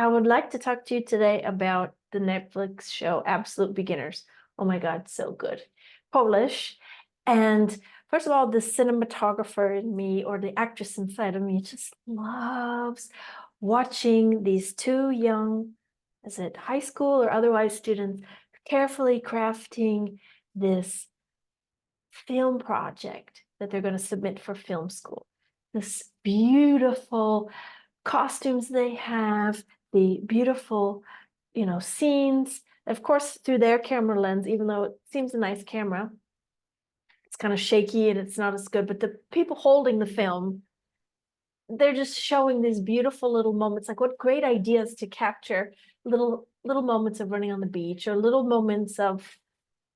I would like to talk to you today about the Netflix show Absolute Beginners. Oh my God, so good. Polish. And first of all, the cinematographer in me or the actress inside of me just loves watching these two young, is it high school or otherwise students, carefully crafting this film project that they're going to submit for film school. This beautiful costumes they have, the beautiful, scenes. Of course, through their camera lens, even though it seems a nice camera, it's kind of shaky and it's not as good. But the people holding the film, they're just showing these beautiful little moments. Like what great ideas to capture little moments of running on the beach or little moments of,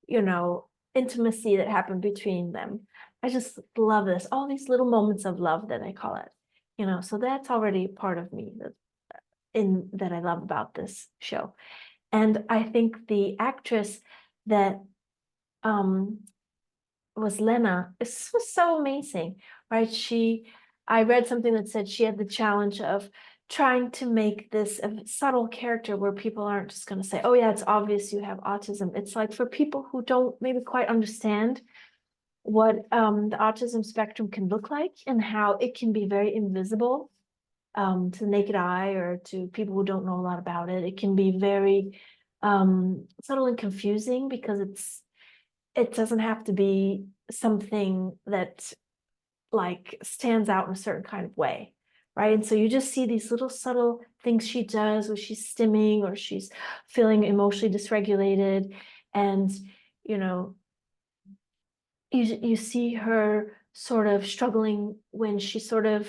you know, intimacy that happened between them. I just love this. All these little moments of love that I call it. So that's already part of me that I love about this show. And I think the actress that was Lena, this was so amazing, right? I read something that said she had the challenge of trying to make this a subtle character where people aren't just going to say, oh yeah, it's obvious you have autism. It's like for people who don't maybe quite understand what the autism spectrum can look like and how it can be very invisible to the naked eye or to people who don't know a lot about it. It can be very subtle and confusing because it doesn't have to be something that like stands out in a certain kind of way, right? And so you just see these little subtle things she does when she's stimming or she's feeling emotionally dysregulated, and you know you see her sort of struggling when she sort of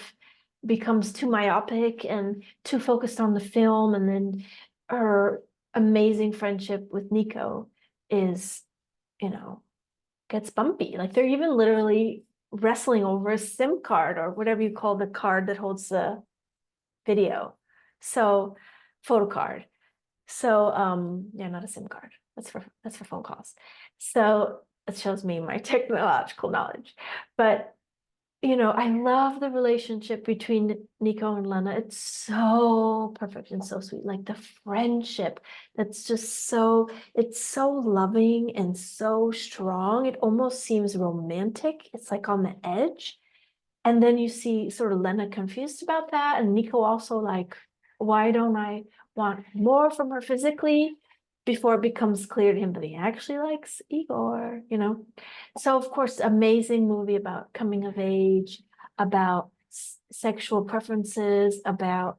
becomes too myopic and too focused on the film, and then her amazing friendship with Nico is, you know, gets bumpy. Like they're even literally wrestling over a SIM card or whatever you call the card that holds the video. So photo card. So yeah, not a SIM card. That's for phone calls. So it shows me my technological knowledge. But I love the relationship between Nico and Lena. It's so perfect and so sweet. Like the friendship that's just it's so loving and so strong. It almost seems romantic. It's like on the edge. And then you see sort of Lena confused about that. And Nico also like, why don't I want more from her physically? Before it becomes clear to him that he actually likes Igor. So of course, amazing movie about coming of age, about sexual preferences, about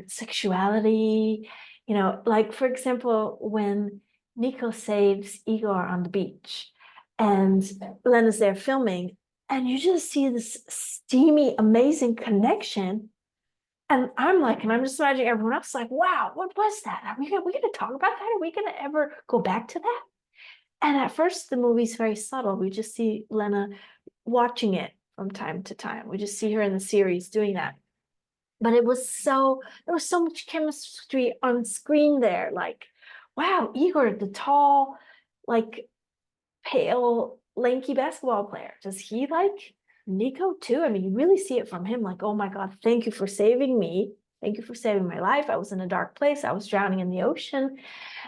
sexuality. Like for example, when Nico saves Igor on the beach and Lena's there filming, and you just see this steamy, amazing connection. And I'm just imagining everyone else like, wow, what was that? Are we going to talk about that? Are we going to ever go back to that? And at first, the movie's very subtle. We just see Lena watching it from time to time. We just see her in the series doing that. But there was so much chemistry on screen there. Like, wow, Igor, the tall, like pale, lanky basketball player. Does he like Nico too? I mean, you really see it from him, like, oh my God, thank you for saving me. Thank you for saving my life. I was in a dark place. I was drowning in the ocean.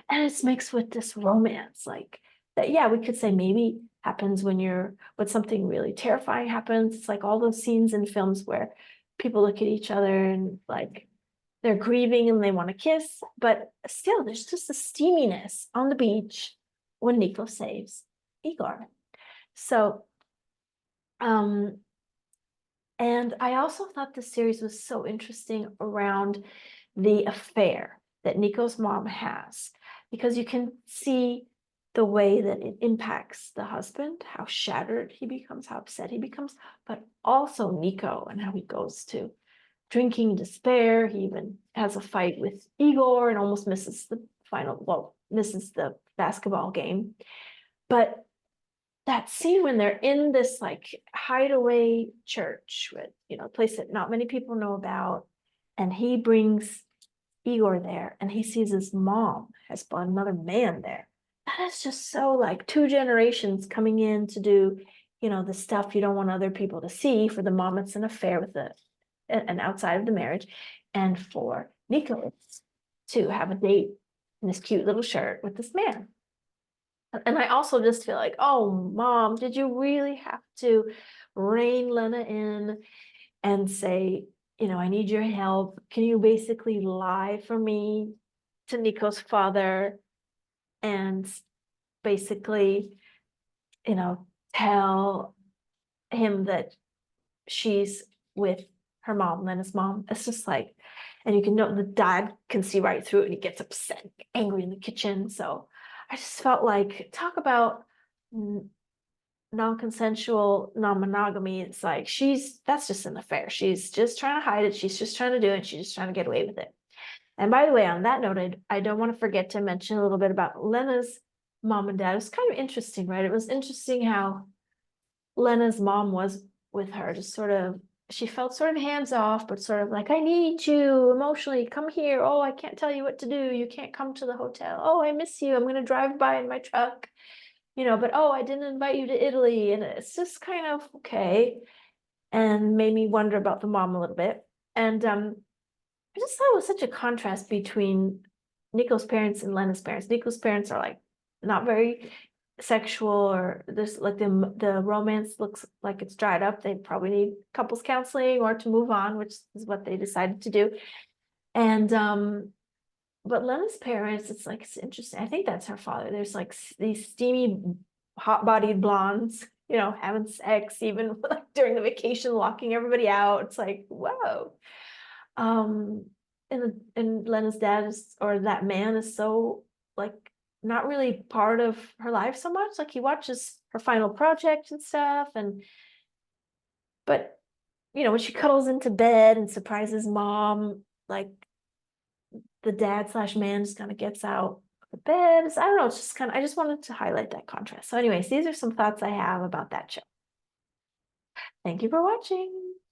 And it's mixed with this romance, like that, yeah, we could say maybe happens when something really terrifying happens. It's like all those scenes in films where people look at each other and like they're grieving and they want to kiss, but still there's just a steaminess on the beach when Nico saves Igor. So, and I also thought the series was so interesting around the affair that Nico's mom has, because you can see the way that it impacts the husband, how shattered he becomes, how upset he becomes, but also Nico and how he goes to drinking despair. He even has a fight with Igor and almost misses the basketball game. But that scene when they're in this like hideaway church with, a place that not many people know about, and he brings Igor there and he sees his mom has brought another man there. That is just so like two generations coming in to do, the stuff you don't want other people to see. For the mom, it's an affair with and outside of the marriage, and for Nico to have a date in this cute little shirt with this man. And I also just feel like, oh, mom, did you really have to rein Lena in and say, I need your help? Can you basically lie for me to Nico's father and basically, tell him that she's with her mom, Lena's mom? It's just like, and you can know the dad can see right through it and he gets upset, angry in the kitchen. So I just felt like, talk about non-consensual non-monogamy. It's like that's just an affair. She's just trying to hide it. She's just trying to do it. She's just trying to get away with it. And by the way, on that note, I don't want to forget to mention a little bit about Lena's mom and dad. It was kind of interesting, right? It was interesting how Lena's mom was with her, just sort of, she felt sort of hands off, but sort of like, I need you emotionally, come here. Oh, I can't tell you what to do. You can't come to the hotel. Oh, I miss you. I'm going to drive by in my truck. But oh, I didn't invite you to Italy. And it's just kind of okay. And made me wonder about the mom a little bit. And I just thought it was such a contrast between Nico's parents and Lena's parents. Nico's parents are like not very sexual, or there's like the romance looks like it's dried up. They probably need couples counseling or to move on, which is what they decided to do. And but Lena's parents, it's interesting. I think that's her father. There's like these steamy, hot-bodied blondes, having sex, even like during the vacation, locking everybody out. It's like, whoa. And Lena's dad or that man is so like not really part of her life so much. Like he watches her final project and stuff, but when she cuddles into bed and surprises mom, like the dad / man just kind of gets out of the bed. I don't know, it's just I just wanted to highlight that contrast. So anyways, these are some thoughts I have about that show. Thank you for watching.